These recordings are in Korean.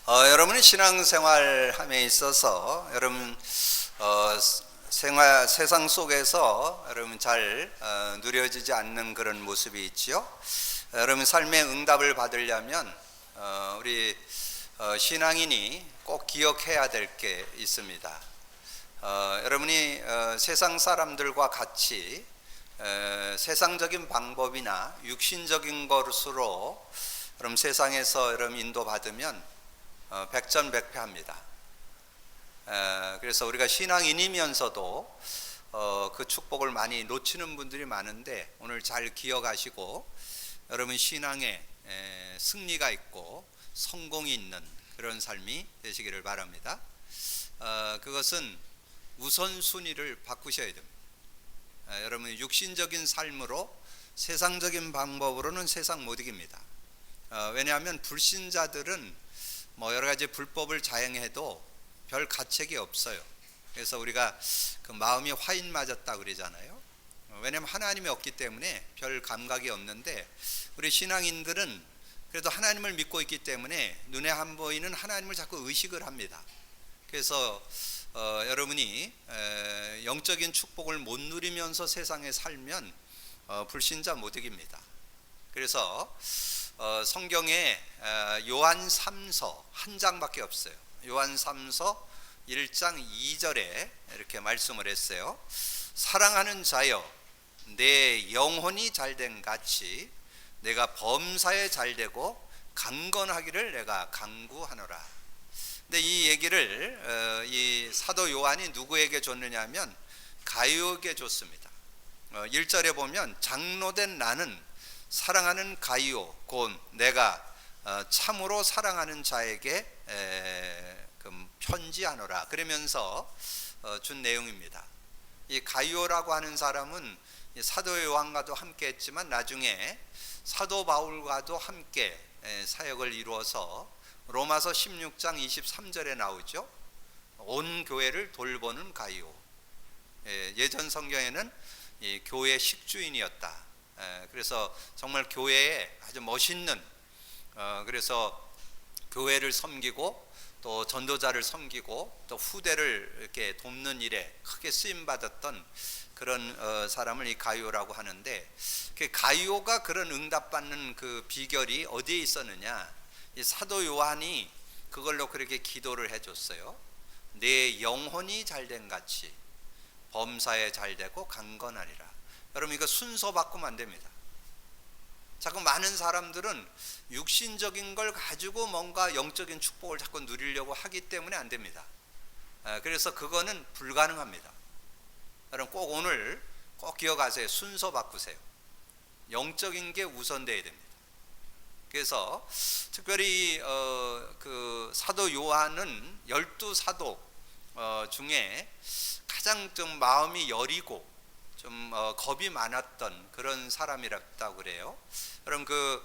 여러분이 신앙생활함에 있어서 여러분 세상 속에서 여러분 잘 누려지지 않는 그런 모습이 있지요. 여러분 삶의 응답을 받으려면 우리 신앙인이 꼭 기억해야 될 게 있습니다. 여러분이 세상 사람들과 같이 세상적인 방법이나 육신적인 것으로 여러분 세상에서 여러분 인도받으면 백전백패합니다. 그래서 우리가 신앙인이면서도 그 축복을 많이 놓치는 분들이 많은데 오늘 잘 기억하시고 여러분 신앙에 승리가 있고 성공이 있는 그런 삶이 되시기를 바랍니다. 그것은 우선순위를 바꾸셔야 됩니다. 여러분 육신적인 삶으로 세상적인 방법으로는 세상 못 이깁니다. 왜냐하면 불신자들은 여러 가지 불법을 자행해도 별 가책이 없어요. 그래서 우리가 그 마음이 화인 맞았다 그러잖아요. 왜냐하면 하나님이 없기 때문에 별 감각이 없는데 우리 신앙인들은 그래도 하나님을 믿고 있기 때문에 눈에 안 보이는 하나님을 자꾸 의식을 합니다. 그래서 여러분이 영적인 축복을 못 누리면서 세상에 살면 불신자 못 이깁니다. 그래서 성경에 요한 3서 한 장밖에 없어요. 요한 3서 1장 2절에 이렇게 말씀을 했어요. 사랑하는 자여 내 영혼이 잘된 같이 내가 범사에 잘되고 강건하기를 내가 간구하노라. 근데 이 얘기를 이 사도 요한이 누구에게 줬느냐 하면 가이오에게 줬습니다. 1절에 보면 장로된 나는 사랑하는 가이오 곧 내가 참으로 사랑하는 자에게 편지하노라 그러면서 준 내용입니다. 이 가이오라고 하는 사람은 사도 요한과도 함께 했지만 나중에 사도 바울과도 함께 사역을 이루어서 로마서 16장 23절에 나오죠. 온 교회를 돌보는 가이오. 예전 성경에는 이 교회 식주인이었다. 그래서 정말 교회에 아주 멋있는 그래서 교회를 섬기고 또 전도자를 섬기고 또 후대를 이렇게 돕는 일에 크게 쓰임 받았던 그런 사람을 이 가이오라고 하는데 그 가이오가 그런 응답받는 그 비결이 어디에 있었느냐? 이 사도 요한이 그걸로 그렇게 기도를 해줬어요. 내 영혼이 잘된 같이 범사에 잘되고 강건하리라. 여러분 이거 순서 바꾸면 안 됩니다. 자꾸 많은 사람들은 육신적인 걸 가지고 뭔가 영적인 축복을 자꾸 누리려고 하기 때문에 안 됩니다. 그래서 그거는 불가능합니다. 여러분 꼭 오늘 꼭 기억하세요. 순서 바꾸세요. 영적인 게 우선돼야 됩니다. 그래서 특별히 그 사도 요한은 12사도 중에 가장 좀 마음이 여리고 좀 겁이 많았던 그런 사람이라고 그래요. 그럼 그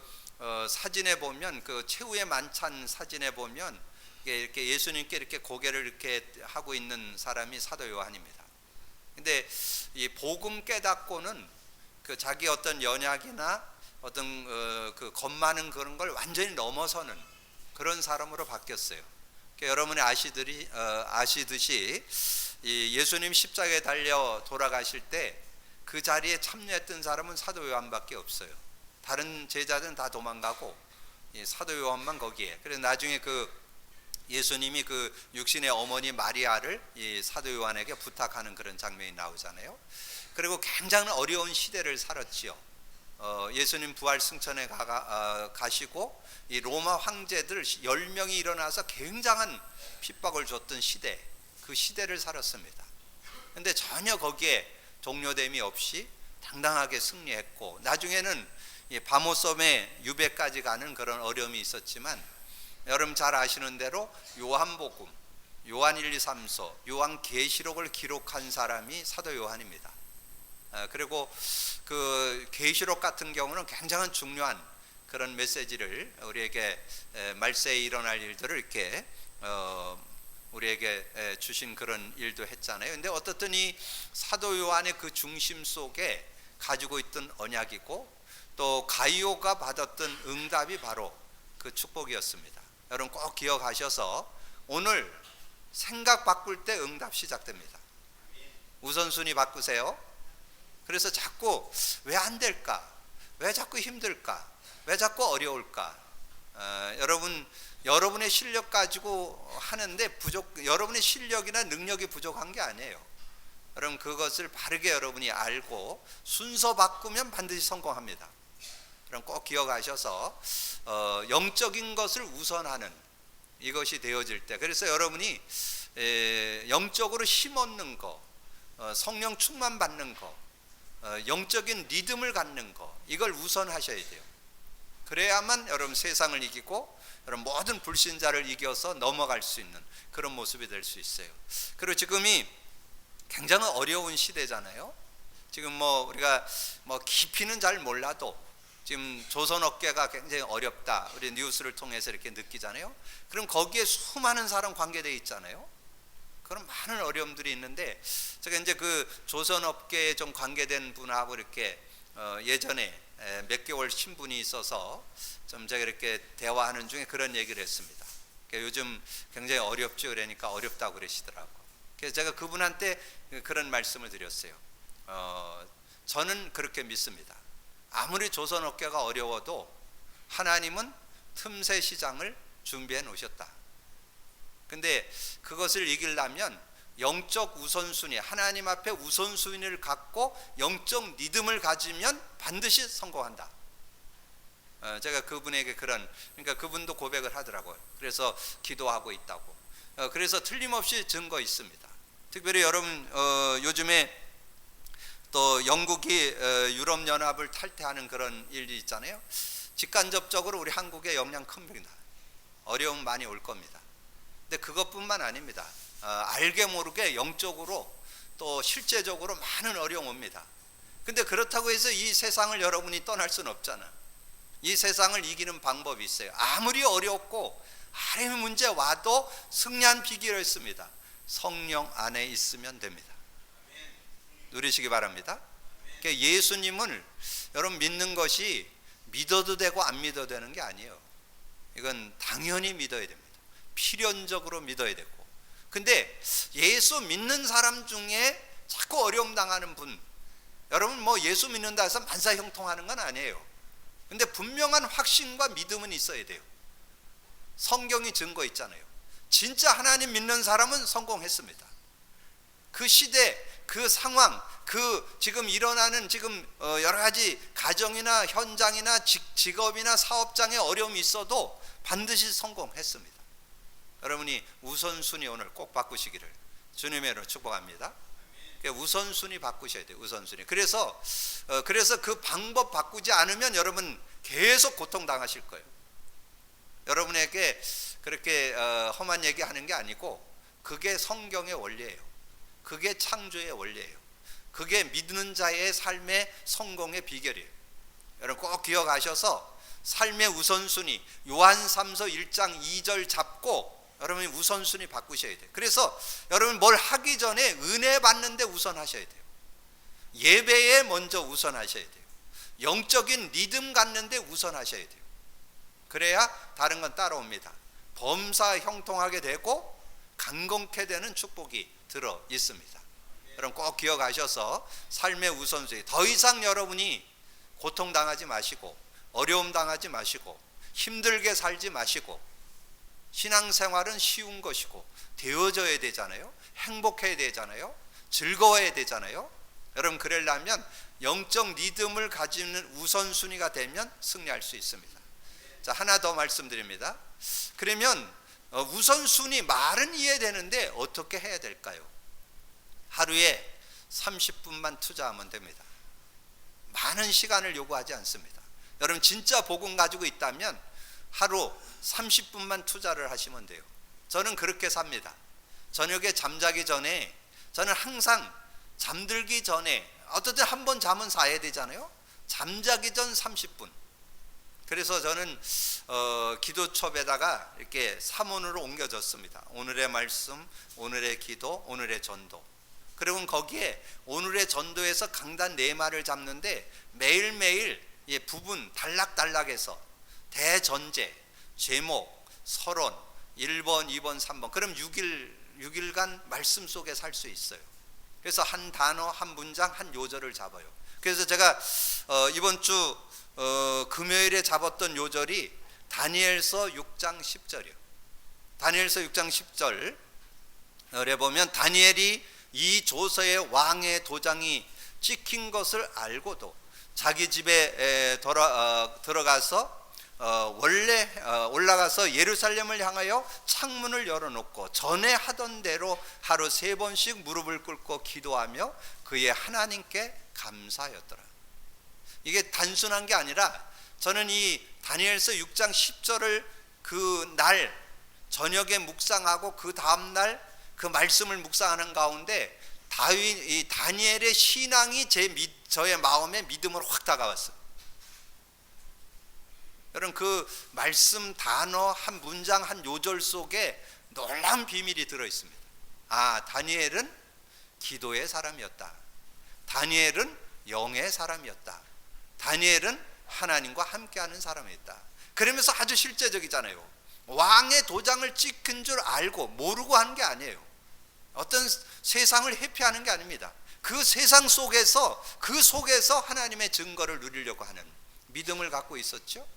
사진에 보면 그 최후의 만찬 사진에 보면 이렇게 예수님께 이렇게 고개를 이렇게 하고 있는 사람이 사도 요한입니다. 근데 이 복음 깨닫고는 그 자기 어떤 연약이나 어떤 그 겁 많은 그런 걸 완전히 넘어서는 그런 사람으로 바뀌었어요. 그러니까 여러분이 아시듯이 이 예수님 십자가에 달려 돌아가실 때 그 자리에 참여했던 사람은 사도 요한밖에 없어요. 다른 제자들은 다 도망가고 사도 요한만 거기에. 그래서 나중에 그 예수님이 그 육신의 어머니 마리아를 이 사도 요한에게 부탁하는 그런 장면이 나오잖아요. 그리고 굉장히 어려운 시대를 살았지요. 예수님 부활 승천에 가시고 이 로마 황제들 10명이 일어나서 굉장한 핍박을 줬던 시대, 그 시대를 살았습니다. 근데 전혀 거기에 동료됨이 없이 당당하게 승리했고 나중에는 바모섬의 유배까지 가는 그런 어려움이 있었지만 여러분 잘 아시는 대로 요한복음, 요한 1, 2, 3서, 요한 계시록을 기록한 사람이 사도 요한입니다. 그리고 그 계시록 같은 경우는 굉장히 중요한 그런 메시지를 우리에게 말세에 일어날 일들을 이렇게 우리에게 주신 그런 일도 했잖아요. 근데 어떻든 이 사도 요한의 그 중심 속에 가지고 있던 언약이고 또 가이오가 받았던 응답이 바로 그 축복이었습니다. 여러분 꼭 기억하셔서 오늘 생각 바꿀 때 응답 시작됩니다. 우선순위 바꾸세요. 그래서 자꾸 왜 안 될까? 왜 자꾸 힘들까? 왜 자꾸 어려울까? 여러분의 실력 가지고 하는데 여러분의 실력이나 능력이 부족한 게 아니에요. 여러분 그것을 바르게 여러분이 알고 순서 바꾸면 반드시 성공합니다. 여러분 꼭 기억하셔서 영적인 것을 우선하는 이것이 되어질 때, 그래서 여러분이 영적으로 힘 얻는 거, 성령 충만 받는 거, 영적인 리듬을 갖는 거, 이걸 우선하셔야 돼요. 그래야만 여러분 세상을 이기고 여러분 모든 불신자를 이겨서 넘어갈 수 있는 그런 모습이 될 수 있어요. 그리고 지금이 굉장히 어려운 시대잖아요. 지금 우리가 깊이는 잘 몰라도 지금 조선 업계가 굉장히 어렵다, 우리 뉴스를 통해서 이렇게 느끼잖아요. 그럼 거기에 수많은 사람 관계되어 있잖아요. 그런 많은 어려움들이 있는데, 제가 이제 그 조선 업계에 좀 관계된 분하고 이렇게 예전에 몇 개월 신분이 있어서 좀 제가 이렇게 대화하는 중에 그런 얘기를 했습니다. 그러니까 요즘 굉장히 어렵죠. 그러니까 어렵다고 그러시더라고. 그래서 제가 그분한테 그런 말씀을 드렸어요. 저는 그렇게 믿습니다. 아무리 조선 업계가 어려워도 하나님은 틈새 시장을 준비해 놓으셨다. 근데 그것을 이기려면 영적 우선순위, 하나님 앞에 우선순위를 갖고 영적 리듬을 가지면 반드시 성공한다. 제가 그분에게 그러니까 그분도 고백을 하더라고요. 그래서 기도하고 있다고. 그래서 틀림없이 증거 있습니다. 특별히 여러분 요즘에 또 영국이 유럽연합을 탈퇴하는 그런 일이 있잖아요. 직간접적으로 우리 한국에 영향 큽니다. 어려움 많이 올 겁니다. 근데 그것뿐만 아닙니다. 알게 모르게 영적으로 또 실제적으로 많은 어려움 옵니다. 근데 그렇다고 해서 이 세상을 여러분이 떠날 수는 없잖아. 이 세상을 이기는 방법이 있어요. 아무리 어렵고 하나님의 문제 와도 승리한 비결이 있습니다. 성령 안에 있으면 됩니다. 누리시기 바랍니다. 그러니까 예수님을 여러분 믿는 것이 믿어도 되고 안 믿어도 되는 게 아니에요. 이건 당연히 믿어야 됩니다. 필연적으로 믿어야 되고. 근데 예수 믿는 사람 중에 자꾸 어려움 당하는 분, 여러분 예수 믿는다 해서 만사형통하는 건 아니에요. 근데 분명한 확신과 믿음은 있어야 돼요. 성경이 증거 있잖아요. 진짜 하나님 믿는 사람은 성공했습니다. 그 시대, 그 상황, 그 지금 일어나는 지금 여러 가지 가정이나 현장이나 직업이나 사업장에 어려움이 있어도 반드시 성공했습니다. 여러분이 우선순위 오늘 꼭 바꾸시기를 주님의 이름으로 축복합니다. 우선순위 바꾸셔야 돼요. 우선순위. 그래서 그 방법 바꾸지 않으면 여러분 계속 고통당하실 거예요. 여러분에게 그렇게 험한 얘기하는 게 아니고 그게 성경의 원리예요. 그게 창조의 원리예요. 그게 믿는 자의 삶의 성공의 비결이에요. 여러분 꼭 기억하셔서 삶의 우선순위 요한삼서 1장 2절 잡고 여러분이 우선순위 바꾸셔야 돼요. 그래서 여러분 뭘 하기 전에 은혜 받는데 우선하셔야 돼요. 예배에 먼저 우선하셔야 돼요. 영적인 리듬 갖는데 우선하셔야 돼요. 그래야 다른 건 따라옵니다. 범사 형통하게 되고 강건케 되는 축복이 들어 있습니다. 여러분 꼭 기억하셔서 삶의 우선순위, 더 이상 여러분이 고통당하지 마시고 어려움 당하지 마시고 힘들게 살지 마시고, 신앙생활은 쉬운 것이고 되어져야 되잖아요. 행복해야 되잖아요. 즐거워야 되잖아요. 여러분 그러려면 영적 리듬을 가지는 우선순위가 되면 승리할 수 있습니다. 자, 하나 더 말씀드립니다. 그러면 우선순위 말은 이해되는데 어떻게 해야 될까요? 하루에 30분만 투자하면 됩니다. 많은 시간을 요구하지 않습니다. 여러분 진짜 복음 가지고 있다면 하루 30분만 투자를 하시면 돼요. 저는 그렇게 삽니다. 저녁에 잠자기 전에 저는 항상 잠들기 전에 어쨌든 한 번 잠은 자야 되잖아요. 잠자기 전 30분. 그래서 저는 기도첩에다가 이렇게 사문으로 옮겨졌습니다. 오늘의 말씀, 오늘의 기도, 오늘의 전도. 그리고 거기에 오늘의 전도에서 강단 4마를 잡는데 매일매일 부분 단락단락해서 대전제, 제목, 서론 1번, 2번, 3번. 그럼 6일간 말씀 속에 살 수 있어요. 그래서 한 단어, 한 문장, 한 요절을 잡아요. 그래서 제가 이번 주 금요일에 잡았던 요절이 다니엘서 6장 10절이요. 다니엘서 6장 10절에 보면 다니엘이 이 조서에 왕의 도장이 찍힌 것을 알고도 자기 집에 들어가서 원래 올라가서 예루살렘을 향하여 창문을 열어놓고 전에 하던 대로 하루 3번씩 무릎을 꿇고 기도하며 그의 하나님께 감사하였더라. 이게 단순한 게 아니라 저는 이 다니엘서 6장 10절을 그 날 저녁에 묵상하고 그 다음날 그 말씀을 묵상하는 가운데 이 다니엘의 신앙이 저의 마음에 믿음으로 확 다가왔어요. 여러분, 그 말씀 단어 한 문장 한 요절 속에 놀라운 비밀이 들어 있습니다. 다니엘은 기도의 사람이었다. 다니엘은 영의 사람이었다. 다니엘은 하나님과 함께하는 사람이었다. 그러면서 아주 실제적이잖아요. 왕의 도장을 찍힌 줄 알고 모르고 하는 게 아니에요. 어떤 세상을 회피하는 게 아닙니다. 그 세상 속에서 하나님의 증거를 누리려고 하는 믿음을 갖고 있었죠.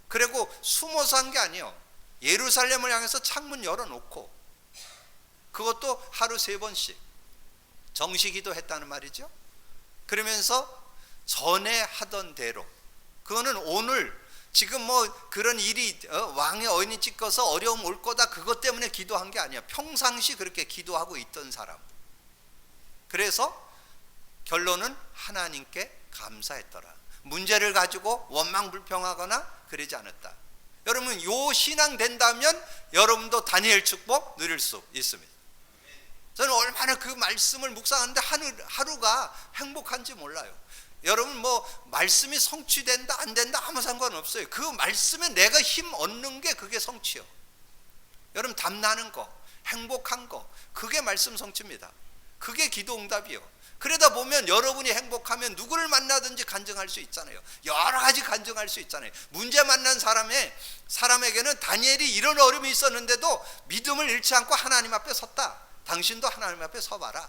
그리고 숨어서 한 게 아니에요. 예루살렘을 향해서 창문 열어놓고 그것도 하루 3번씩 정시기도 했다는 말이죠. 그러면서 전에 하던 대로, 그거는 오늘 지금 그런 일이 왕의 어인이 찍혀서 어려움 올 거다 그것 때문에 기도한 게 아니야. 평상시 그렇게 기도하고 있던 사람. 그래서 결론은 하나님께 감사했더라. 문제를 가지고 원망불평하거나 그러지 않았다. 여러분, 요 신앙 된다면 여러분도 다니엘 축복 누릴 수 있습니다. 저는 얼마나 그 말씀을 묵상하는데 하루가 행복한지 몰라요. 여러분, 말씀이 성취된다 안 된다 아무 상관없어요. 그 말씀에 내가 힘 얻는 게 그게 성취요. 여러분, 담나는 거, 행복한 거, 그게 말씀 성취입니다. 그게 기도 응답이요. 그러다 보면 여러분이 행복하면 누구를 만나든지 간증할 수 있잖아요. 여러 가지 간증할 수 있잖아요. 문제 만난 사람에게는 다니엘이 이런 어려움이 있었는데도 믿음을 잃지 않고 하나님 앞에 섰다. 당신도 하나님 앞에 서봐라.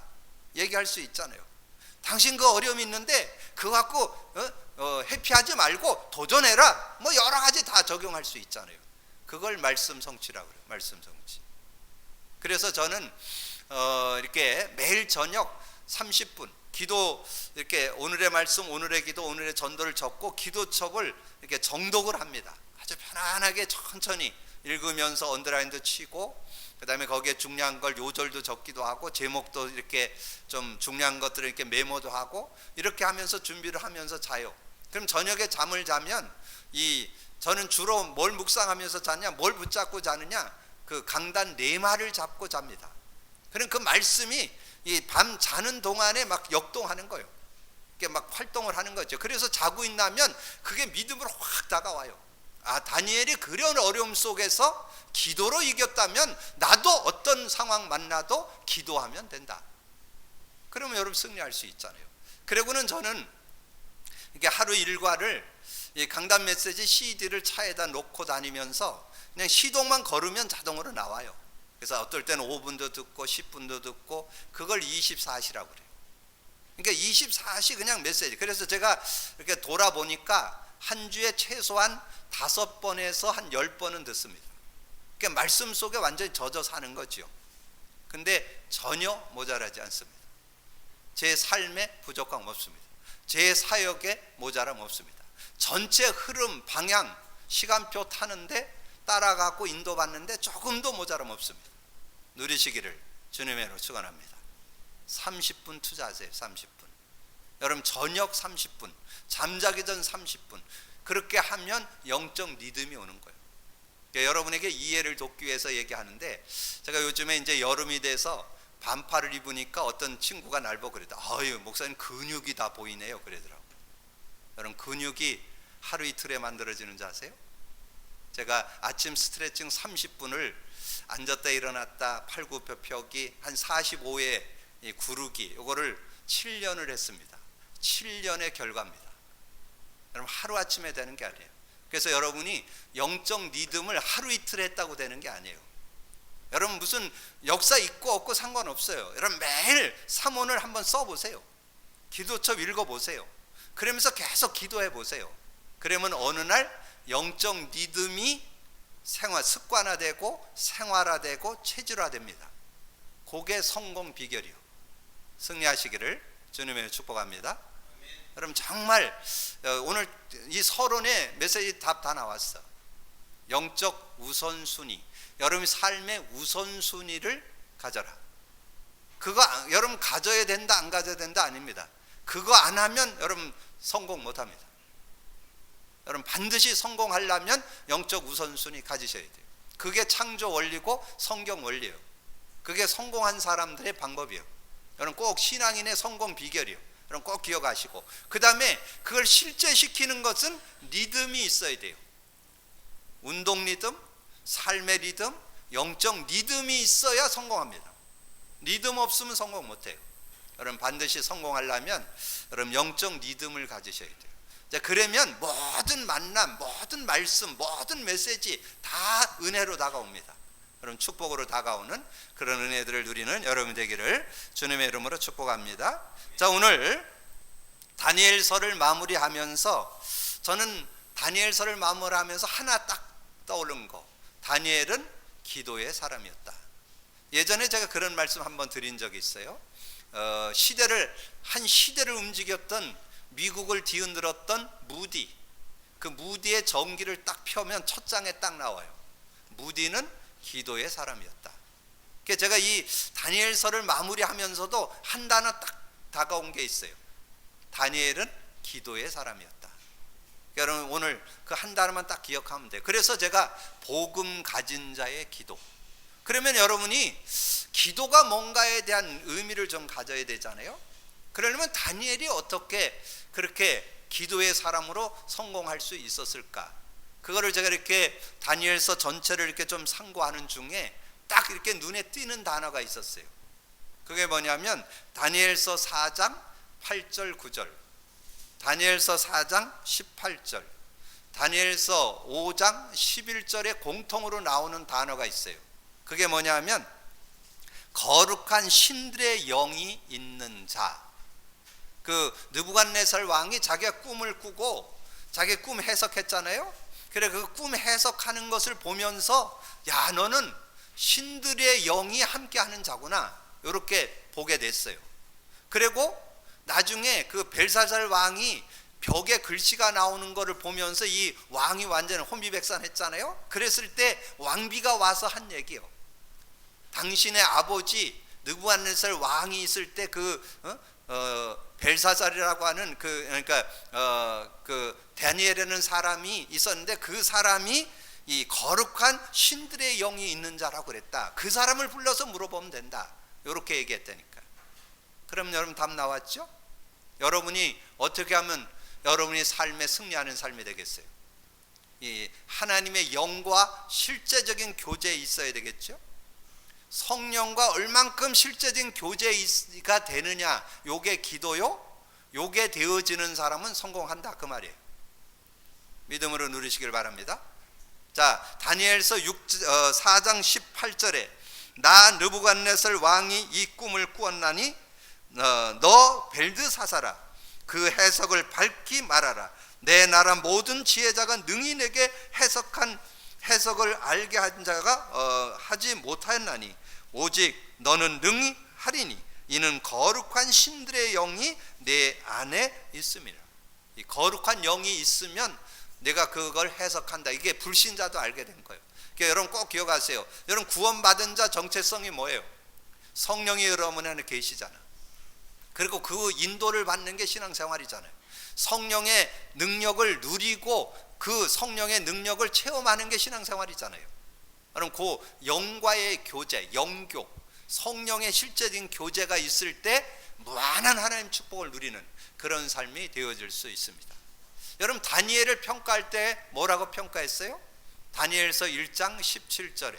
얘기할 수 있잖아요. 당신 그 어려움이 있는데 그거 갖고 회피하지 말고 도전해라. 여러 가지 다 적용할 수 있잖아요. 그걸 말씀 성취라고 그래요. 말씀 성취. 그래서 저는 이렇게 매일 저녁 30분 기도, 이렇게 오늘의 말씀, 오늘의 기도, 오늘의 전도를 적고 기도첩을 이렇게 정독을 합니다. 아주 편안하게 천천히 읽으면서 언더라인도 치고, 그 다음에 거기에 중요한 걸 요절도 적기도 하고, 제목도 이렇게 좀 중요한 것들을 이렇게 메모도 하고, 이렇게 하면서 준비를 하면서 자요. 그럼 저녁에 잠을 자면 저는 주로 뭘 묵상하면서 자냐, 뭘 붙잡고 자느냐, 그 강단 네마를 잡고 잡니다. 그럼 그 말씀이 이 밤 자는 동안에 막 역동하는 거예요. 이렇게 막 활동을 하는 거죠. 그래서 자고 있나면 그게 믿음으로 확 다가와요. 다니엘이 그런 어려움 속에서 기도로 이겼다면 나도 어떤 상황 만나도 기도하면 된다. 그러면 여러분 승리할 수 있잖아요. 그리고는 저는 이게 하루 일과를 강단 메시지 CD를 차에다 놓고 다니면서 그냥 시동만 걸으면 자동으로 나와요. 그래서 어떨 때는 5분도 듣고 10분도 듣고, 그걸 24시라고 그래요. 그러니까 24시 그냥 메시지. 그래서 제가 이렇게 돌아보니까 한 주에 최소한 5번에서 한 10번은 듣습니다. 그러니까 말씀 속에 완전히 젖어 사는 거죠. 근데 전혀 모자라지 않습니다. 제 삶에 부족함 없습니다. 제 사역에 모자람 없습니다. 전체 흐름, 방향, 시간표 타는데 따라가고 인도받는데 조금도 모자람 없습니다. 누리시기를 주님의 이름으로 축원합니다. 30분 투자하세요. 30분. 여러분, 저녁 30분, 잠자기 전 30분, 그렇게 하면 영적 리듬이 오는 거예요. 그러니까 여러분에게 이해를 돕기 위해서 얘기하는데, 제가 요즘에 이제 여름이 돼서 반팔을 입으니까 어떤 친구가 날 보고 그랬다. 아유, 목사님 근육이 다 보이네요. 그러더라고요. 여러분, 근육이 하루 이틀에 만들어지는 줄 아세요? 제가 아침 스트레칭 30분을 앉았다 일어났다 팔굽혀 펴기 한 45회 구르기, 이거를 7년을 했습니다. 7년의 결과입니다. 여러분, 하루아침에 되는 게 아니에요. 그래서 여러분이 영적 리듬을 하루 이틀 했다고 되는 게 아니에요. 여러분 무슨 역사 있고 없고 상관없어요. 여러분 매일 삼원을 한번 써보세요. 기도첩 읽어보세요. 그러면서 계속 기도해 보세요. 그러면 어느 날 영적 리듬이 습관화되고 생활화되고 체질화됩니다. 그게 성공 비결이요. 승리하시기를 주님의 축복합니다. 여러분 정말 오늘 이 서론에 메시지 답 다 나왔어. 영적 우선순위, 여러분 삶의 우선순위를 가져라. 그거 여러분 가져야 된다 안 가져야 된다 아닙니다. 그거 안 하면 여러분 성공 못합니다. 여러분 반드시 성공하려면 영적 우선순위 가지셔야 돼요. 그게 창조 원리고 성경 원리예요. 그게 성공한 사람들의 방법이에요. 여러분 꼭 신앙인의 성공 비결이에요. 여러분 꼭 기억하시고, 그 다음에 그걸 실제시키는 것은 리듬이 있어야 돼요. 운동 리듬, 삶의 리듬, 영적 리듬이 있어야 성공합니다. 리듬 없으면 성공 못해요. 여러분 반드시 성공하려면 여러분 영적 리듬을 가지셔야 돼요. 자, 그러면 모든 만남, 모든 말씀, 모든 메시지 다 은혜로 다가옵니다. 여러분 축복으로 다가오는 그런 은혜들을 누리는 여러분 되기를 주님의 이름으로 축복합니다. 자, 오늘 다니엘서를 마무리하면서 저는 다니엘서를 마무리하면서 하나 딱 떠오른 거, 다니엘은 기도의 사람이었다. 예전에 제가 그런 말씀 한번 드린 적이 있어요. 한 시대를 움직였던, 미국을 뒤흔들었던 무디, 그 무디의 전기를 딱 펴면 첫 장에 딱 나와요. 무디는 기도의 사람이었다. 그래서 제가 이 다니엘서를 마무리하면서도 한 단어 딱 다가온 게 있어요. 다니엘은 기도의 사람이었다. 여러분 오늘 그 한 단어만 딱 기억하면 돼요. 그래서 제가 복음 가진 자의 기도, 그러면 여러분이 기도가 뭔가에 대한 의미를 좀 가져야 되잖아요. 그러려면 다니엘이 어떻게 그렇게 기도의 사람으로 성공할 수 있었을까? 그거를 제가 이렇게 다니엘서 전체를 이렇게 좀 상고하는 중에 딱 이렇게 눈에 띄는 단어가 있었어요. 그게 뭐냐면 다니엘서 4장 8절 9절, 다니엘서 4장 18절, 다니엘서 5장 11절에 공통으로 나오는 단어가 있어요. 그게 뭐냐면 거룩한 신들의 영이 있는 자. 그 느부갓네살 왕이 자기가 꿈을 꾸고 자기 꿈 해석했잖아요. 그래 그 꿈 해석하는 것을 보면서 야, 너는 신들의 영이 함께하는 자구나, 이렇게 보게 됐어요. 그리고 나중에 그 벨사살 왕이 벽에 글씨가 나오는 것을 보면서 이 왕이 완전히 혼비백산했잖아요. 그랬을 때 왕비가 와서 한 얘기요. 당신의 아버지 느부갓네살 왕이 있을 때 벨사살이라고 하는 그 다니엘이라는 사람이 있었는데 그 사람이 이 거룩한 신들의 영이 있는 자라고 그랬다. 그 사람을 불러서 물어보면 된다, 이렇게 얘기했다니까. 그럼 여러분 답 나왔죠? 여러분이 어떻게 하면 여러분이 삶에 승리하는 삶이 되겠어요? 이 하나님의 영과 실제적인 교제에 있어야 되겠죠? 성령과 얼만큼 실제적인 교제가 되느냐, 요게 기도요. 요게 되어지는 사람은 성공한다, 그 말이에요. 믿음으로 누리시길 바랍니다. 자, 다니엘서 4장 18절에 나 느부갓네살 왕이 이 꿈을 꾸었나니 너 벨드사사라, 그 해석을 밝히 말하라. 내 나라 모든 지혜자가 능히 내게 해석을 알게 한 자가 하지 못하였나니 오직 너는 능히 하리니 이는 거룩한 신들의 영이 내 안에 있음이라. 이 거룩한 영이 있으면 내가 그걸 해석한다. 이게 불신자도 알게 된 거예요. 그러니까 여러분 꼭 기억하세요. 여러분 구원받은 자 정체성이 뭐예요? 성령이 여러분 안에 계시잖아. 그리고 그 인도를 받는 게 신앙생활이잖아요. 성령의 능력을 누리고 그 성령의 능력을 체험하는 게 신앙생활이잖아요. 여러분 그 영과의 교제, 영교, 성령의 실제적인 교제가 있을 때 무한한 하나님 축복을 누리는 그런 삶이 되어질 수 있습니다. 여러분 다니엘을 평가할 때 뭐라고 평가했어요? 다니엘서 1장 17절에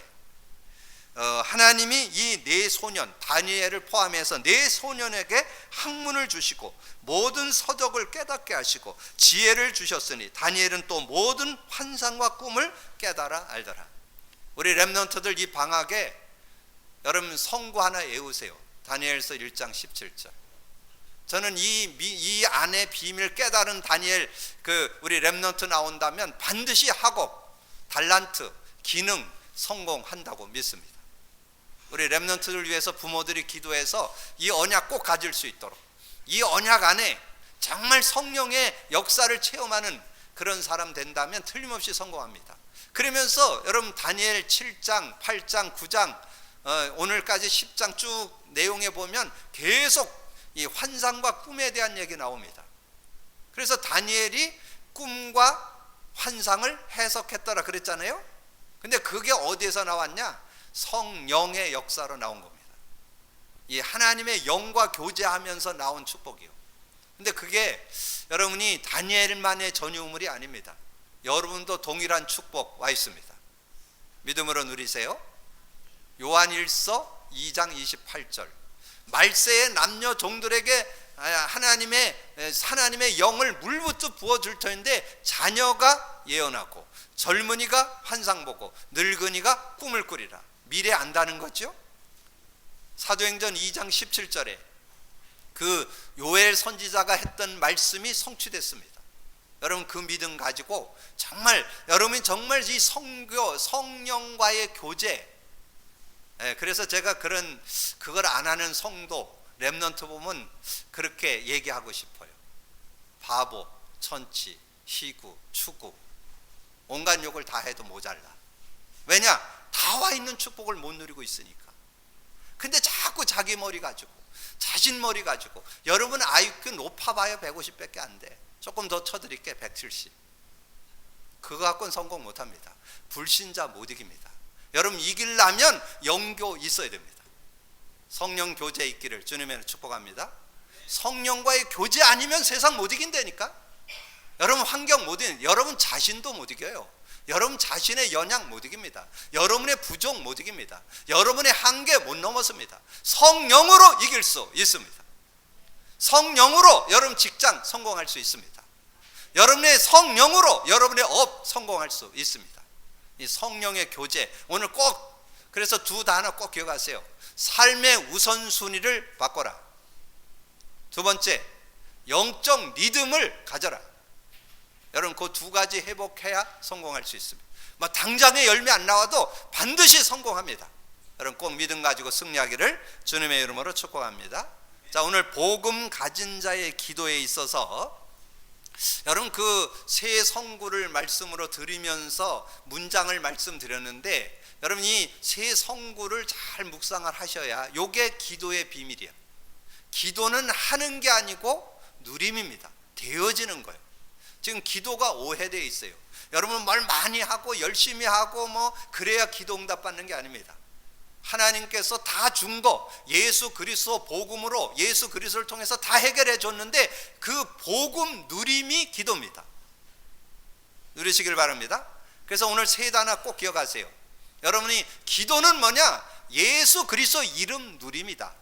하나님이 이 네 소년 다니엘을 포함해서 네 소년에게 학문을 주시고 모든 서적을 깨닫게 하시고 지혜를 주셨으니 다니엘은 또 모든 환상과 꿈을 깨달아 알더라. 우리 렘넌트들 이 방학에 여러분 성구 하나 외우세요. 다니엘서 1장 17절. 저는 이 안에 비밀 깨달은 다니엘 우리 렘넌트 나온다면 반드시 학업, 달란트, 기능 성공한다고 믿습니다. 우리 렘넌트를 위해서 부모들이 기도해서 이 언약 꼭 가질 수 있도록, 이 언약 안에 정말 성령의 역사를 체험하는 그런 사람 된다면 틀림없이 성공합니다. 그러면서 여러분 다니엘 7장, 8장, 9장 오늘까지 10장 쭉 내용에 보면 계속 이 환상과 꿈에 대한 얘기 나옵니다. 그래서 다니엘이 꿈과 환상을 해석했더라 그랬잖아요. 근데 그게 어디에서 나왔냐? 성령의 역사로 나온 겁니다. 이 하나님의 영과 교제하면서 나온 축복이요. 근데 그게 여러분이 다니엘만의 전유물이 아닙니다. 여러분도 동일한 축복 와 있습니다. 믿음으로 누리세요. 요한일서 2장 28절. 말세의 남녀 종들에게 하나님의 영을 물부터 부어줄 터인데 자녀가 예언하고 젊은이가 환상 보고 늙은이가 꿈을 꾸리라. 미래 안다는 거죠. 사도행전 2장 17절에 그 요엘 선지자가 했던 말씀이 성취됐습니다. 여러분 그 믿음 가지고 정말 여러분이 정말 이 성령과의 교제, 그래서 제가 그걸 안 하는 성도 렘넌트 보면 그렇게 얘기하고 싶어요. 바보, 천치, 희구, 추구 온갖 욕을 다 해도 모자라. 왜냐? 다 와 있는 축복을 못 누리고 있으니까. 근데 자꾸 자기 머리 가지고 자신 머리 가지고 여러분 IQ 높아봐야 150밖에 안 돼. 조금 더 쳐드릴게 170. 그거 갖고는 성공 못합니다. 불신자 못 이깁니다. 여러분 이기려면 영교 있어야 됩니다. 성령 교제 있기를 주님의 축복합니다. 성령과의 교제 아니면 세상 못 이긴다니까. 여러분 환경 못 이긴, 여러분 자신도 못 이겨요. 여러분 자신의 연약 못 이깁니다. 여러분의 부족 못 이깁니다. 여러분의 한계 못 넘어섭니다. 성령으로 이길 수 있습니다. 성령으로 여러분 직장 성공할 수 있습니다. 여러분의 성령으로 여러분의 업 성공할 수 있습니다. 이 성령의 교제 오늘 꼭, 그래서 두 단어 꼭 기억하세요. 삶의 우선순위를 바꿔라. 두 번째, 영적 리듬을 가져라. 여러분 그 두 가지 회복해야 성공할 수 있습니다. 뭐 당장의 열매 안 나와도 반드시 성공합니다. 여러분 꼭 믿음 가지고 승리하기를 주님의 이름으로 축복합니다. 자, 오늘 복음 가진 자의 기도에 있어서 여러분 그 세 성구를 말씀으로 드리면서 문장을 말씀드렸는데 여러분 이 세 성구를 잘 묵상을 하셔야 요게 기도의 비밀이에요. 기도는 하는 게 아니고 누림입니다. 되어지는 거예요. 지금 기도가 오해되어 있어요. 여러분 말 많이 하고 열심히 하고 뭐 그래야 기도 응답 받는 게 아닙니다. 하나님께서 다 준 거 예수 그리스도 복음으로 예수 그리스도를 통해서 다 해결해 줬는데 그 복음 누림이 기도입니다. 누리시길 바랍니다. 그래서 오늘 세 단어 꼭 기억하세요. 여러분이 기도는 뭐냐? 예수 그리스도 이름 누림이다.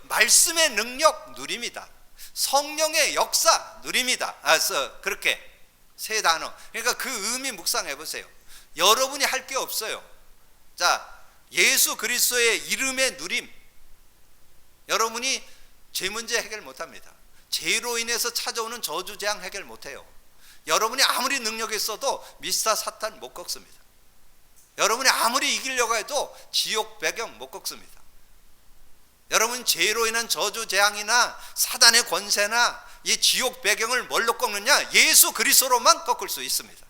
말씀의 능력 누림이다. 성령의 역사 누림이다. 그렇게 세 단어. 그러니까 그 의미 묵상해 보세요. 여러분이 할 게 없어요. 자, 예수 그리스도의 이름의 누림. 여러분이 죄 문제 해결 못합니다. 죄로 인해서 찾아오는 저주 재앙 해결 못해요. 여러분이 아무리 능력이 있어도 미스터 사탄 못 꺾습니다. 여러분이 아무리 이기려고 해도 지옥 배경 못 꺾습니다. 여러분 죄로 인한 저주 재앙이나 사단의 권세나 이 지옥 배경을 뭘로 꺾느냐? 예수 그리스도로만 꺾을 수 있습니다.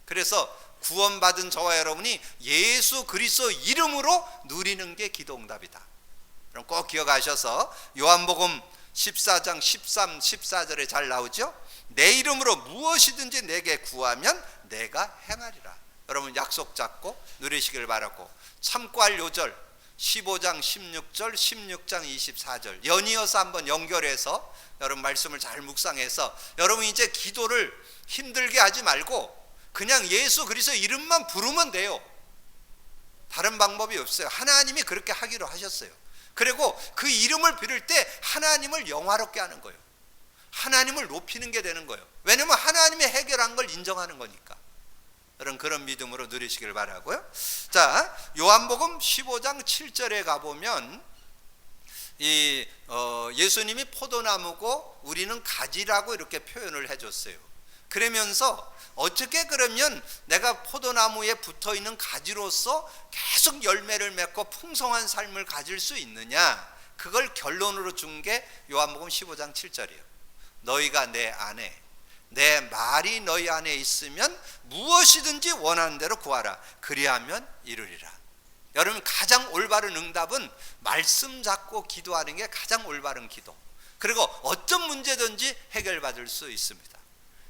그래서 구원받은 저와 여러분이 예수 그리스도 이름으로 누리는 게 기도응답이다. 그럼 꼭 기억하셔서 요한복음 14장 13, 14절에 잘 나오죠? 내 이름으로 무엇이든지 내게 구하면 내가 행하리라. 여러분 약속 잡고 누리시길 바라고, 참고할 요절 15장 16절 16장 24절 연이어서 한번 연결해서 여러분 말씀을 잘 묵상해서 여러분 이제 기도를 힘들게 하지 말고 그냥 예수 그리스도 이름만 부르면 돼요. 다른 방법이 없어요. 하나님이 그렇게 하기로 하셨어요. 그리고 그 이름을 빌을 때 하나님을 영화롭게 하는 거예요. 하나님을 높이는 게 되는 거예요. 왜냐하면 하나님이 해결한 걸 인정하는 거니까. 그런 믿음으로 누리시길 바라고요. 자, 요한복음 15장 7절에 가보면 예수님이 포도나무고 우리는 가지라고 이렇게 표현을 해줬어요. 그러면서 어떻게 그러면 내가 포도나무에 붙어있는 가지로서 계속 열매를 맺고 풍성한 삶을 가질 수 있느냐, 그걸 결론으로 준 게 요한복음 15장 7절이에요. 너희가 내 안에, 내 말이 너희 안에 있으면 무엇이든지 원하는 대로 구하라. 그리하면 이루리라. 여러분, 가장 올바른 응답은 말씀 잡고 기도하는 게 가장 올바른 기도. 그리고 어떤 문제든지 해결받을 수 있습니다.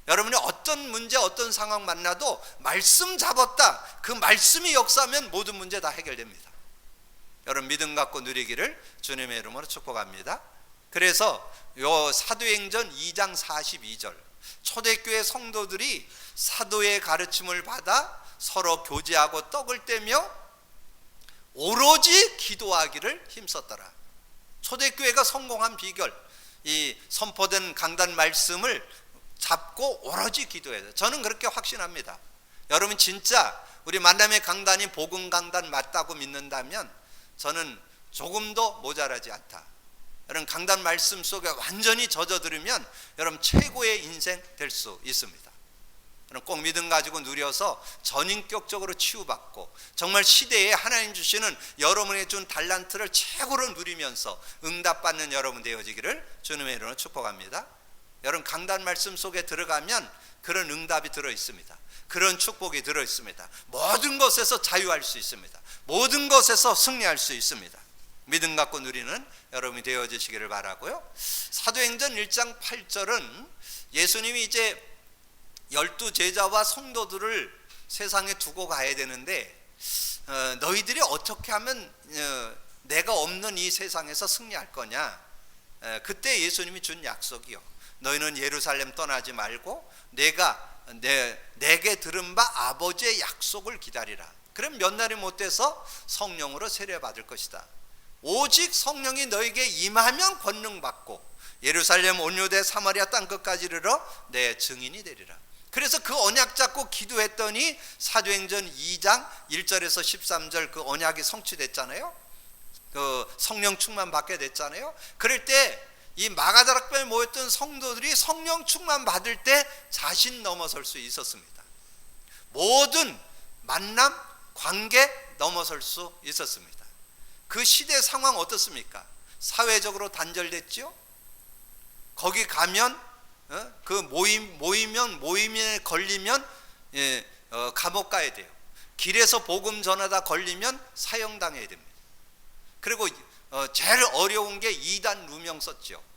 여러분이 어떤 문제, 어떤 상황 만나도 말씀 잡았다, 그 말씀이 역사하면 모든 문제 다 해결됩니다. 여러분, 믿음 갖고 누리기를 주님의 이름으로 축복합니다. 그래서 요 사도행전 2장 42절, 초대교회 성도들이 사도의 가르침을 받아 서로 교제하고 떡을 떼며 오로지 기도하기를 힘썼더라. 초대교회가 성공한 비결, 이 선포된 강단 말씀을 잡고 오로지 기도해요. 저는 그렇게 확신합니다. 여러분, 진짜 우리 만남의 강단이 복음 강단 맞다고 믿는다면 저는 조금도 모자라지 않다. 여러분, 강단 말씀 속에 완전히 젖어들으면 여러분 최고의 인생 될 수 있습니다. 여러분, 꼭 믿음 가지고 누려서 전인격적으로 치유받고 정말 시대에 하나님 주시는 여러분에게 준 달란트를 최고로 누리면서 응답받는 여러분 되어지기를 주님의 이름으로 축복합니다. 여러분, 강단 말씀 속에 들어가면 그런 응답이 들어 있습니다. 그런 축복이 들어 있습니다. 모든 것에서 자유할 수 있습니다. 모든 것에서 승리할 수 있습니다. 믿음 갖고 누리는 여러분이 되어지시기를 바라고요. 사도행전 1장 8절은 예수님이 이제 12 제자와 성도들을 세상에 두고 가야 되는데 너희들이 어떻게 하면 내가 없는 이 세상에서 승리할 거냐. 그때 예수님이 준 약속이요, 너희는 예루살렘 떠나지 말고 내게 들은 바 아버지의 약속을 기다리라. 그럼 몇 날이 못 돼서 성령으로 세례받을 것이다. 오직 성령이 너에게 임하면 권능 받고 예루살렘 온 유대 사마리아 땅끝까지 이르러 내 증인이 되리라. 그래서 그 언약 잡고 기도했더니 사도행전 2장 1절에서 13절 그 언약이 성취됐잖아요. 그 성령 충만 받게 됐잖아요. 그럴 때 이 마가다락방에 모였던 성도들이 성령 충만 받을 때 자신 넘어설 수 있었습니다. 모든 만남, 관계 넘어설 수 있었습니다. 그 시대 상황 어떻습니까? 사회적으로 단절됐죠. 거기 가면 그 모임에 걸리면 감옥 가야 돼요. 길에서 복음 전하다 걸리면 사형당해야 됩니다. 그리고 제일 어려운 게 이단 누명 썼죠.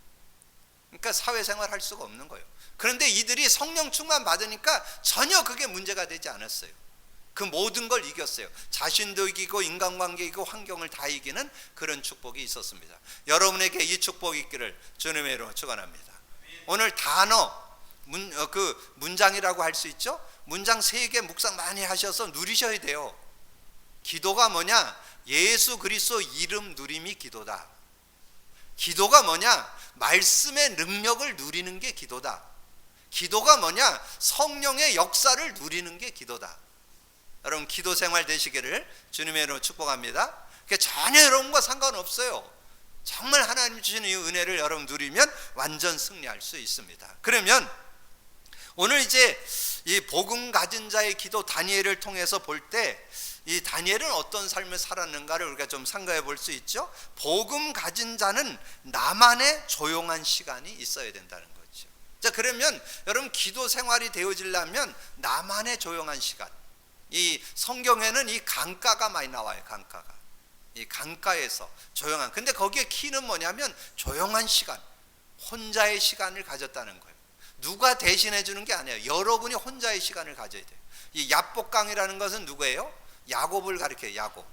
그러니까 사회생활 할 수가 없는 거예요. 그런데 이들이 성령 충만 받으니까 전혀 그게 문제가 되지 않았어요. 그 모든 걸 이겼어요. 자신도 이기고 인간관계 이기고 환경을 다 이기는 그런 축복이 있었습니다. 여러분에게 이 축복이 있기를 주님의 이름으로 축원합니다. 오늘 단어 문장이라고 할 수 있죠. 문장 3개 묵상 많이 하셔서 누리셔야 돼요. 기도가 뭐냐? 예수 그리스도 이름 누림이 기도다. 기도가 뭐냐? 말씀의 능력을 누리는 게 기도다. 기도가 뭐냐? 성령의 역사를 누리는 게 기도다. 여러분, 기도 생활 되시기를 주님의 이름으로 축복합니다. 전혀 여러분과 상관없어요. 정말 하나님 주시는 이 은혜를 여러분 누리면 완전 승리할 수 있습니다. 그러면 오늘 이제 이 복음 가진 자의 기도 다니엘을 통해서 볼 때 이 다니엘은 어떤 삶을 살았는가를 우리가 좀 상고해 볼 수 있죠. 복음 가진 자는 나만의 조용한 시간이 있어야 된다는 거죠. 자, 그러면 여러분 기도 생활이 되어지려면 나만의 조용한 시간. 이 성경에는 이 강가가 많이 나와요. 강가가. 이 강가에서 조용한. 근데 거기에 키는 뭐냐면 조용한 시간, 혼자의 시간을 가졌다는 거예요. 누가 대신해 주는 게 아니에요. 여러분이 혼자의 시간을 가져야 돼요. 이 야복강이라는 것은 누구예요? 야곱을 가리켜요.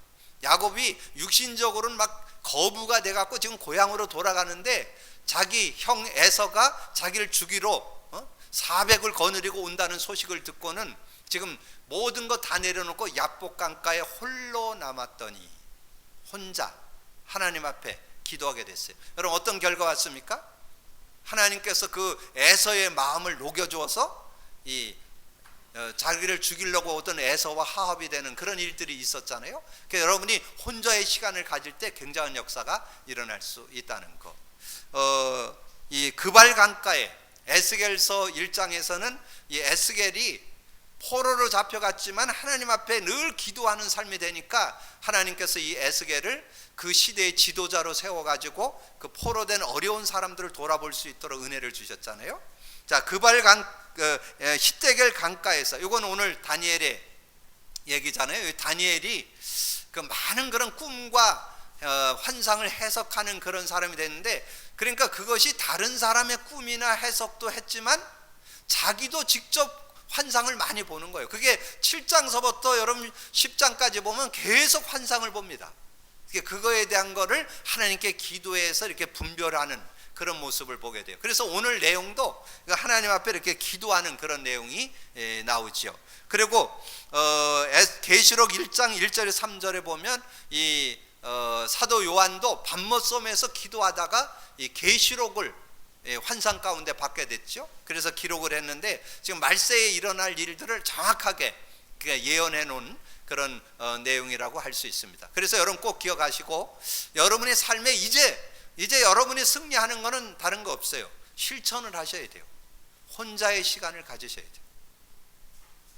야곱이 육신적으로는 막 거부가 돼갖고 지금 고향으로 돌아가는데 자기 형 에서가 자기를 죽이러 400을 거느리고 온다는 소식을 듣고는 지금 모든 것 다 내려놓고 야복 강가에 홀로 남았더니 혼자 하나님 앞에 기도하게 됐어요. 여러분 어떤 결과 왔습니까? 하나님께서 그 에서의 마음을 녹여주어서 자기를 죽이려고 오던 에서와 화합이 되는 그런 일들이 있었잖아요. 그러니까 여러분이 혼자의 시간을 가질 때 굉장한 역사가 일어날 수 있다는 것. 이 그발 강가에 에스겔서 1장에서는 이 에스겔이 포로로 잡혀갔지만 하나님 앞에 늘 기도하는 삶이 되니까 하나님께서 이 에스겔을 그 시대의 지도자로 세워가지고 그 포로된 어려운 사람들을 돌아볼 수 있도록 은혜를 주셨잖아요. 자, 그발 히데겔 강가에서, 이건 오늘 다니엘의 얘기잖아요. 다니엘이 그 많은 그런 꿈과 환상을 해석하는 그런 사람이 됐는데, 그러니까 그것이 다른 사람의 꿈이나 해석도 했지만 자기도 직접 환상을 많이 보는 거예요. 그게 7장서부터 여러분 10장까지 보면 계속 환상을 봅니다. 그거에 대한 거를 하나님께 기도해서 이렇게 분별하는 그런 모습을 보게 돼요. 그래서 오늘 내용도 하나님 앞에 이렇게 기도하는 그런 내용이 나오죠. 그리고 계시록 1장 1절에 3절에 보면 이 사도 요한도 밤낮섬에서 기도하다가 이 계시록을 환상 가운데 받게 됐죠. 그래서 기록을 했는데 지금 말세에 일어날 일들을 정확하게 예언해 놓은 그런 내용이라고 할 수 있습니다. 그래서 여러분 꼭 기억하시고, 여러분의 삶에 이제 여러분이 승리하는 것은 다른 거 없어요. 실천을 하셔야 돼요. 혼자의 시간을 가지셔야 돼요.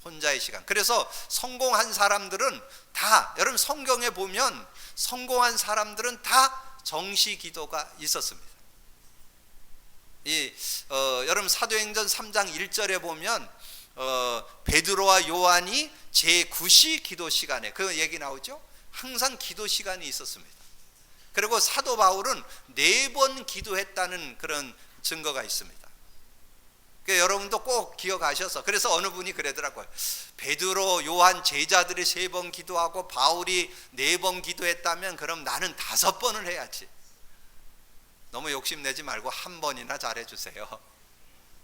혼자의 시간. 그래서 성공한 사람들은 다, 여러분 성경에 보면 성공한 사람들은 다 정시 기도가 있었습니다. 여러분 사도행전 3장 1절에 보면 베드로와 요한이 제9시 기도 시간에 그 얘기 나오죠. 항상 기도 시간이 있었습니다. 그리고 사도 바울은 4번 기도했다는 그런 증거가 있습니다. 그러니까 여러분도 꼭 기억하셔서, 그래서 어느 분이 그러더라고요. 베드로, 요한 제자들이 3번 기도하고 바울이 4번 기도했다면 그럼 나는 5번을 해야지. 너무 욕심내지 말고 한 번이나 잘해주세요.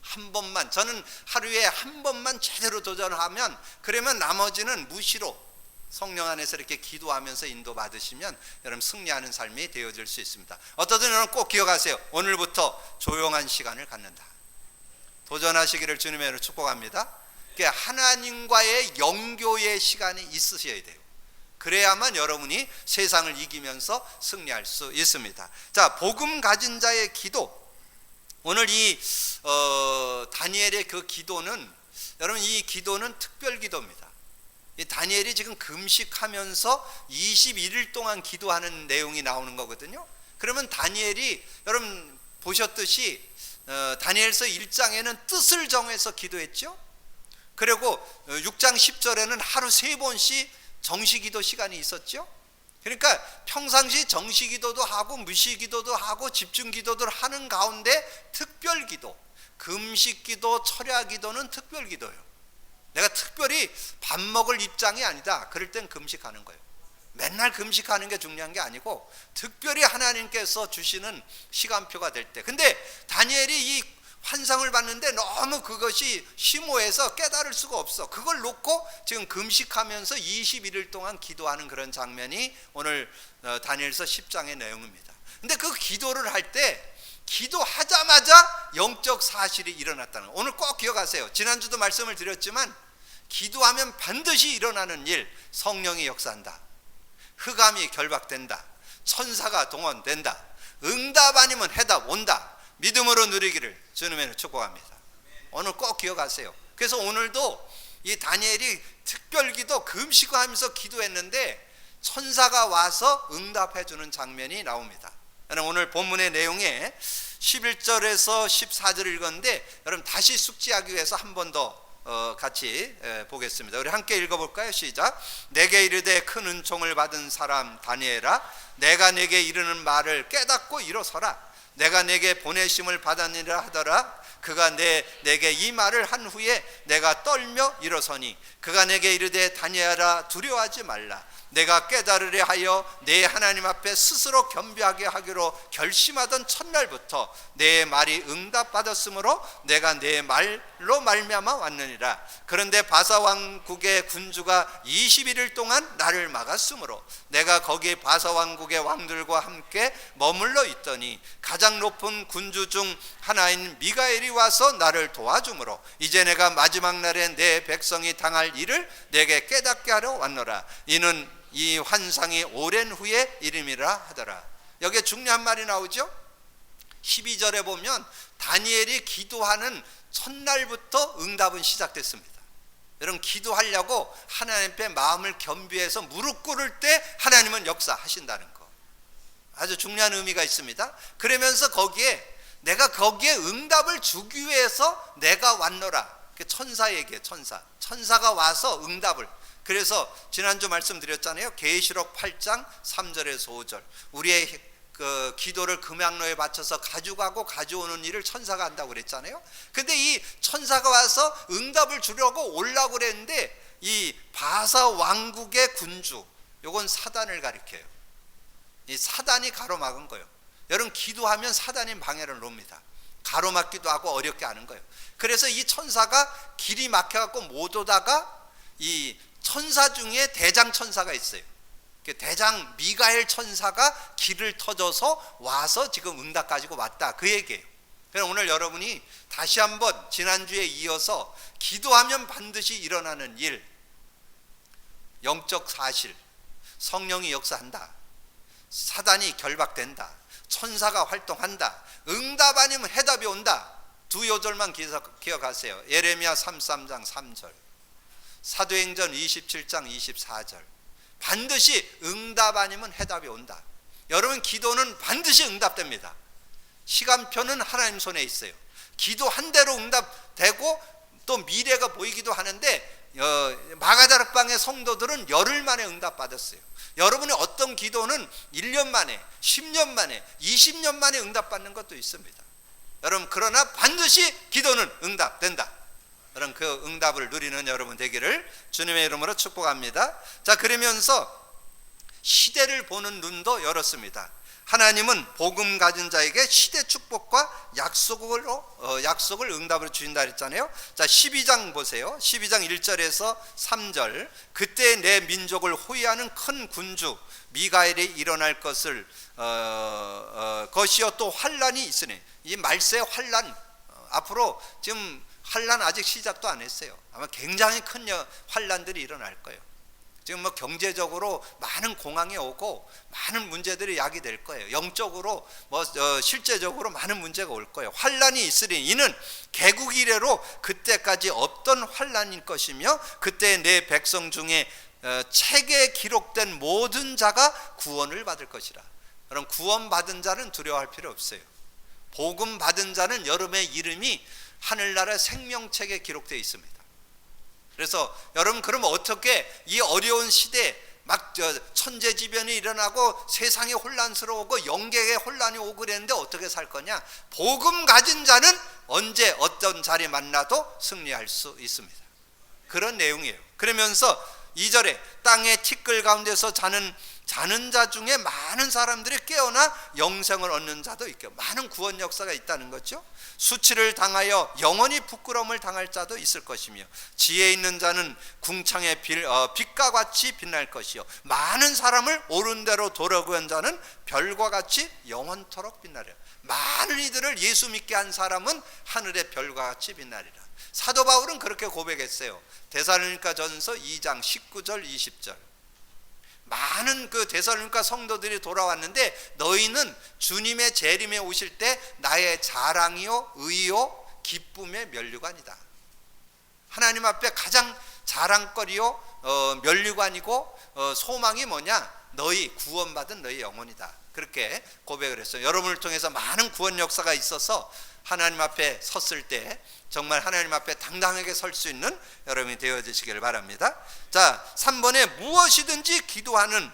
한 번만, 저는 하루에 한 번만 제대로 도전하면, 그러면 나머지는 무시로 성령 안에서 이렇게 기도하면서 인도받으시면 여러분 승리하는 삶이 되어질 수 있습니다. 어떠든 여러분 꼭 기억하세요. 오늘부터 조용한 시간을 갖는다. 도전하시기를 주님의 이름으로 축복합니다. 하나님과의 영교의 시간이 있으셔야 돼요. 그래야만 여러분이 세상을 이기면서 승리할 수 있습니다. 자, 복음 가진 자의 기도. 오늘 이 다니엘의 그 기도는, 여러분 이 기도는 특별 기도입니다. 이 다니엘이 지금 금식하면서 21일 동안 기도하는 내용이 나오는 거거든요. 그러면 다니엘이, 여러분 보셨듯이 다니엘서 1장에는 뜻을 정해서 기도했죠. 그리고 6장 10절에는 하루 3번씩 정시기도 시간이 있었죠. 그러니까 평상시 정시기도도 하고 무시기도도 하고 집중기도를 하는 가운데 특별기도, 금식기도, 철야기도는 특별기도예요. 내가 특별히 밥 먹을 입장이 아니다, 그럴 땐 금식하는 거예요. 맨날 금식하는 게 중요한 게 아니고 특별히 하나님께서 주시는 시간표가 될 때. 근데 다니엘이 이 환상을 봤는데 너무 그것이 심오해서 깨달을 수가 없어. 그걸 놓고 지금 금식하면서 21일 동안 기도하는 그런 장면이 오늘 다니엘서 10장의 내용입니다. 근데 그 기도를 할 때 기도하자마자 영적 사실이 일어났다는 거. 오늘 꼭 기억하세요. 지난주도 말씀을 드렸지만 기도하면 반드시 일어나는 일, 성령이 역사한다, 흑암이 결박된다, 천사가 동원된다, 응답 아니면 해답 온다, 믿음으로 누리기를 주님의 축복합니다. 오늘 꼭 기억하세요. 그래서 오늘도 이 다니엘이 특별기도, 금식하면서 기도했는데 천사가 와서 응답해 주는 장면이 나옵니다. 오늘 본문의 내용에 11절에서 14절을 읽었는데 여러분 다시 숙지하기 위해서 한 번 더 같이 보겠습니다. 우리 함께 읽어볼까요? 시작. 내게 이르되 큰 은총을 받은 사람 다니엘아, 내가 내게 이르는 말을 깨닫고 일어서라. 내가 내게 보내심을 받았느니라 하더라. 그가 내게 이 말을 한 후에 내가 떨며 일어서니 그가 내게 이르되 다니엘아 두려워하지 말라. 내가 깨달으려 하여 내 하나님 앞에 스스로 겸비하게 하기로 결심하던 첫날부터 내 말이 응답받았으므로 내가 내 말로 말미암아 왔느니라. 그런데 바사 왕국의 군주가 21일 동안 나를 막았으므로 내가 거기 바사 왕국의 왕들과 함께 머물러 있더니 가장 높은 군주 중 하나인 미가엘이 와서 나를 도와주므로 이제 내가 마지막 날에 내 백성이 당할 일을 내게 깨닫게 하러 왔노라. 이는 이 환상이 오랜 후에 이름이라 하더라. 여기에 중요한 말이 나오죠. 12절에 보면 다니엘이 기도하는 첫날부터 응답은 시작됐습니다. 여러분, 기도하려고 하나님 앞에 마음을 겸비해서 무릎 꿇을 때 하나님은 역사하신다는 거, 아주 중요한 의미가 있습니다. 그러면서 내가 거기에 응답을 주기 위해서 내가 왔노라. 천사 얘기예요. 천사가 와서 응답을. 그래서 지난주 말씀드렸잖아요. 계시록 8장 3절에서 5절 우리의 그 기도를 금양로에 바쳐서 가져가고 가져오는 일을 천사가 한다고 그랬잖아요. 근데 이 천사가 와서 응답을 주려고 오려고 그랬는데 이 바사 왕국의 군주, 요건 사단을 가리켜요. 이 사단이 가로막은 거예요. 여러분, 기도하면 사단이 방해를 놓습니다. 가로막기도 하고 어렵게 하는 거예요. 그래서 이 천사가 길이 막혀갖고 못 오다가 이 천사 중에 대장 천사가 있어요. 대장 미가엘 천사가 길을 터져서 와서 지금 응답 가지고 왔다, 그 얘기예요. 그래서 오늘 여러분이 다시 한번 지난주에 이어서 기도하면 반드시 일어나는 일, 영적 사실, 성령이 역사한다, 사단이 결박된다, 천사가 활동한다, 응답 아니면 해답이 온다. 두 요절만 기억하세요. 예레미야 33장 3절, 사도행전 27장 24절. 반드시 응답 아니면 해답이 온다. 여러분, 기도는 반드시 응답됩니다. 시간표는 하나님 손에 있어요. 기도한 대로 응답되고 또 미래가 보이기도 하는데 마가다락방의 성도들은 열흘 만에 응답받았어요. 여러분의 어떤 기도는 1년 만에, 10년 만에, 20년 만에 응답받는 것도 있습니다. 여러분, 그러나 반드시 기도는 응답된다. 여러분, 그 응답을 누리는 여러분 되기를 주님의 이름으로 축복합니다. 자, 그러면서 시대를 보는 눈도 열었습니다. 하나님은 복음 가진 자에게 시대 축복과 약속을 응답을 주신다 했잖아요. 자, 12장 보세요. 12장 1절에서 3절. 그때 내 민족을 호위하는 큰 군주 미가엘이 일어날 것을 것이요 또 환란이 있으니, 이 말세 환란, 앞으로 지금 환란 아직 시작도 안 했어요. 아마 굉장히 큰 환란들이 일어날 거예요. 지금 뭐 경제적으로 많은 공황이 오고 많은 문제들이 야기될 거예요. 영적으로 실제적으로 많은 문제가 올 거예요. 환란이 있으니 이는 개국 이래로 그때까지 없던 환란일 것이며 그때 내 백성 중에 책에 기록된 모든 자가 구원을 받을 것이라. 그럼 구원받은 자는 두려워할 필요 없어요. 복음 받은 자는 여러분의 이름이 하늘나라 생명책에 기록되어 있습니다. 그래서 여러분, 그럼 어떻게 이 어려운 시대에 막 천재지변이 일어나고 세상이 혼란스러우고 영계에 혼란이 오고 그랬는데 어떻게 살 거냐? 복음 가진 자는 언제 어떤 자리 만나도 승리할 수 있습니다. 그런 내용이에요. 그러면서 2절에 땅의 티끌 가운데서 자는 자 중에 많은 사람들이 깨어나 영생을 얻는 자도 있고, 많은 구원 역사가 있다는 거죠. 수치를 당하여 영원히 부끄러움을 당할 자도 있을 것이며 지혜 있는 자는 궁창의 빛과 같이 빛날 것이요 많은 사람을 옳은 대로 돌아구한 자는 별과 같이 영원토록 빛나리라. 많은 이들을 예수 믿게 한 사람은 하늘의 별과 같이 빛나리라. 사도 바울은 그렇게 고백했어요. 데살로니가 전서 2장 19절 20절. 많은 그 데살로니가 성도들이 돌아왔는데 너희는 주님의 재림에 오실 때 나의 자랑이요 의요 기쁨의 면류관이다. 하나님 앞에 가장 자랑거리요 면류관이고 소망이 뭐냐? 너희 구원받은 너희 영혼이다. 그렇게 고백을 했어요. 여러분을 통해서 많은 구원 역사가 있어서 하나님 앞에 섰을 때 정말 하나님 앞에 당당하게 설 수 있는 여러분이 되어지시길 바랍니다. 자, 3번에 무엇이든지 기도하는,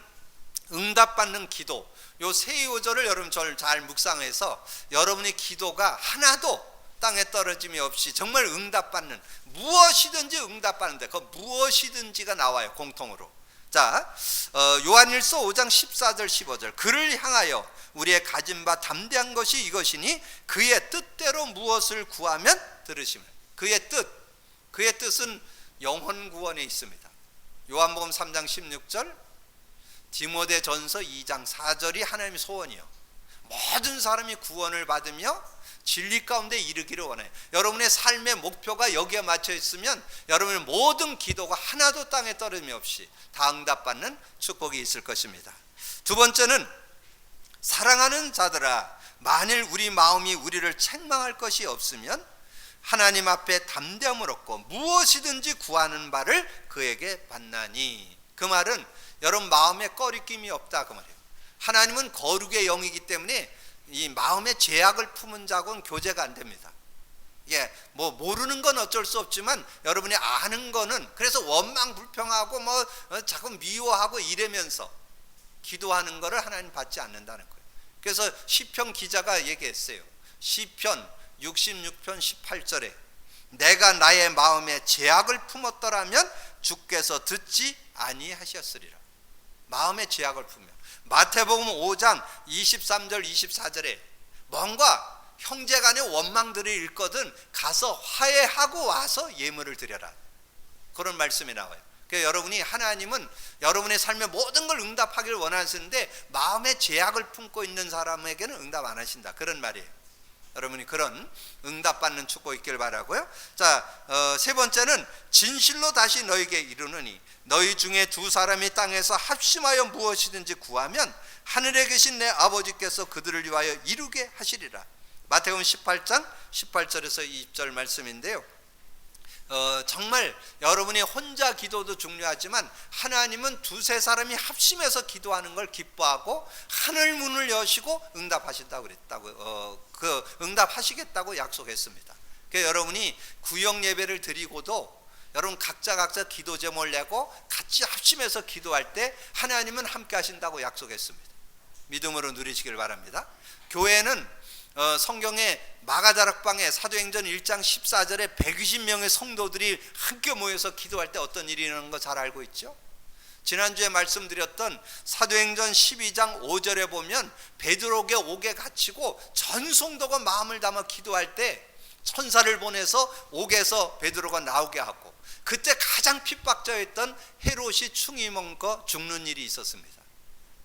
응답받는 기도, 요 세 요절을 여러분 잘 묵상해서 여러분의 기도가 하나도 땅에 떨어짐이 없이 정말 응답받는, 무엇이든지 응답받는데 그 무엇이든지가 나와요, 공통으로. 자, 요한일서 5장 14절 15절, 그를 향하여 우리의 가진 바 담대한 것이 이것이니 그의 뜻대로 무엇을 구하면 들으시면. 그의 뜻은 영혼 구원에 있습니다. 요한복음 3장 16절, 디모데전서 2장 4절이 하나님의 소원이요, 모든 사람이 구원을 받으며 진리 가운데 이르기를 원해요. 여러분의 삶의 목표가 여기에 맞춰 있으면 여러분의 모든 기도가 하나도 땅에 떨어짐이 없이 다 응답받는 축복이 있을 것입니다. 두 번째는, 사랑하는 자들아, 만일 우리 마음이 우리를 책망할 것이 없으면 하나님 앞에 담대함을 얻고 무엇이든지 구하는 바를 그에게 받나니. 그 말은 여러분 마음에 꺼리낌이 없다, 그 말이에요. 하나님은 거룩의 영이기 때문에 이 마음의 죄악을 품은 자고는 교제가 안 됩니다. 예, 뭐 모르는 건 어쩔 수 없지만 여러분이 아는 거는, 그래서 원망 불평하고 뭐 자꾸 미워하고 이러면서 기도하는 거를 하나님 받지 않는다는 거예요. 그래서 시편 기자가 얘기했어요. 시편 66편 18절에 내가 나의 마음에 죄악을 품었더라면 주께서 듣지 아니하셨으리라. 마음의 죄악을 품으면. 마태복음 5장 23절 24절에 뭔가 형제간의 원망들이 있거든 가서 화해하고 와서 예물을 드려라, 그런 말씀이 나와요. 그러니까 여러분이, 하나님은 여러분의 삶의 모든 걸 응답하기를 원하시는데 마음의 죄악을 품고 있는 사람에게는 응답 안 하신다, 그런 말이에요. 여러분이 그런 응답받는 축복 있길 바라고요. 자, 세 번째는, 진실로 다시 너에게 이르노니 너희 중에 두 사람이 땅에서 합심하여 무엇이든지 구하면 하늘에 계신 내 아버지께서 그들을 위하여 이루게 하시리라. 마태복음 18장 18절에서 20절 말씀인데요, 정말 여러분이 혼자 기도도 중요하지만 하나님은 두세 사람이 합심해서 기도하는 걸 기뻐하고 하늘 문을 여시고 응답하신다고 그랬다고, 응답하시겠다고 약속했습니다. 그러니까 여러분이 구역 예배를 드리고도 여러분 각자 기도 제목을 내고 같이 합심해서 기도할 때 하나님은 함께 하신다고 약속했습니다. 믿음으로 누리시길 바랍니다. 교회는 성경의 마가다락방에 사도행전 1장 14절에 120명의 성도들이 함께 모여서 기도할 때 어떤 일이 일어나는 거 잘 알고 있죠? 지난주에 말씀드렸던 사도행전 12장 5절에 보면 베드로에게 옥에 갇히고 전 성도가 마음을 담아 기도할 때 천사를 보내서 옥에서 베드로가 나오게 하고, 그때 가장 핍박자였던 헤롯이 충이 먹고 죽는 일이 있었습니다.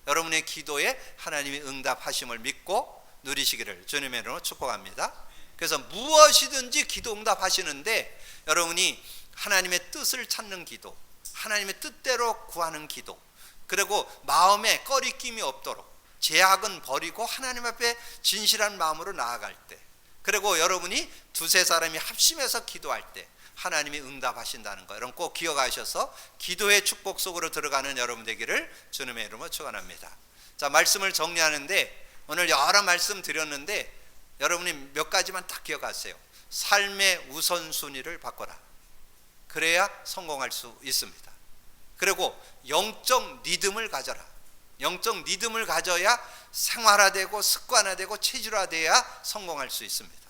여러분의 기도에 하나님이 응답하심을 믿고 누리시기를 주님의 이름으로 축복합니다. 그래서 무엇이든지 기도 응답하시는데 여러분이 하나님의 뜻을 찾는 기도, 하나님의 뜻대로 구하는 기도, 그리고 마음에 꺼리낌이 없도록 죄악은 버리고 하나님 앞에 진실한 마음으로 나아갈 때, 그리고 여러분이 두세 사람이 합심해서 기도할 때 하나님이 응답하신다는 거, 여러분 꼭 기억하셔서 기도의 축복 속으로 들어가는 여러분 되기를 주님의 이름으로 축원합니다. 자, 말씀을 정리하는데 오늘 여러 말씀 드렸는데 여러분이 몇 가지만 딱 기억하세요. 삶의 우선순위를 바꿔라. 그래야 성공할 수 있습니다. 그리고 영적 리듬을 가져라. 영적 리듬을 가져야 생활화되고 습관화되고 체질화돼야 성공할 수 있습니다.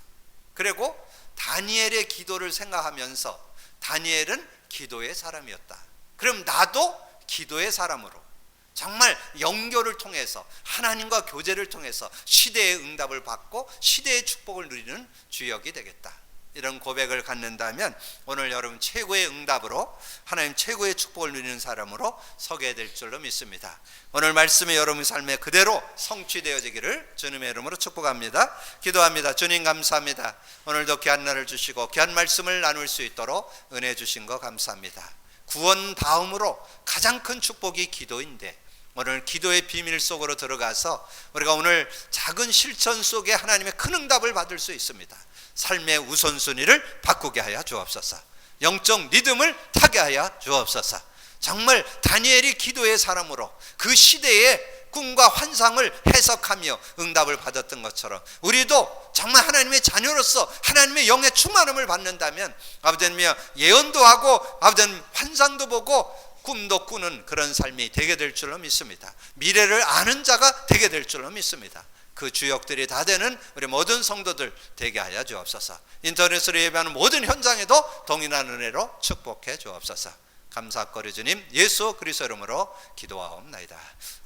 그리고 다니엘의 기도를 생각하면서 다니엘은 기도의 사람이었다. 그럼 나도 기도의 사람으로 정말 영교를 통해서 하나님과 교제를 통해서 시대의 응답을 받고 시대의 축복을 누리는 주역이 되겠다. 이런 고백을 갖는다면 오늘 여러분 최고의 응답으로 하나님 최고의 축복을 누리는 사람으로 서게 될 줄로 믿습니다. 오늘 말씀이 여러분 삶에 그대로 성취되어지기를 주님의 이름으로 축복합니다. 기도합니다. 주님 감사합니다. 오늘도 귀한 날을 주시고 귀한 말씀을 나눌 수 있도록 은혜 주신 거 감사합니다. 구원 다음으로 가장 큰 축복이 기도인데 오늘 기도의 비밀 속으로 들어가서 우리가 오늘 작은 실천 속에 하나님의 큰 응답을 받을 수 있습니다. 삶의 우선순위를 바꾸게 하여 주옵소서. 영적 리듬을 타게 하여 주옵소서. 정말 다니엘이 기도의 사람으로 그 시대의 꿈과 환상을 해석하며 응답을 받았던 것처럼 우리도 정말 하나님의 자녀로서 하나님의 영의 충만함을 받는다면 아버지님 예언도 하고 아버지님 환상도 보고 꿈도 꾸는 그런 삶이 되게 될 줄로 믿습니다. 미래를 아는 자가 되게 될 줄로 믿습니다. 그 주역들이 다 되는 우리 모든 성도들 되게 하여 주옵소서. 인터넷으로 예배하는 모든 현장에도 동일한 은혜로 축복해 주옵소서. 감사거리 주님 예수 그리스도 이름으로 기도하옵나이다.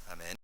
아멘.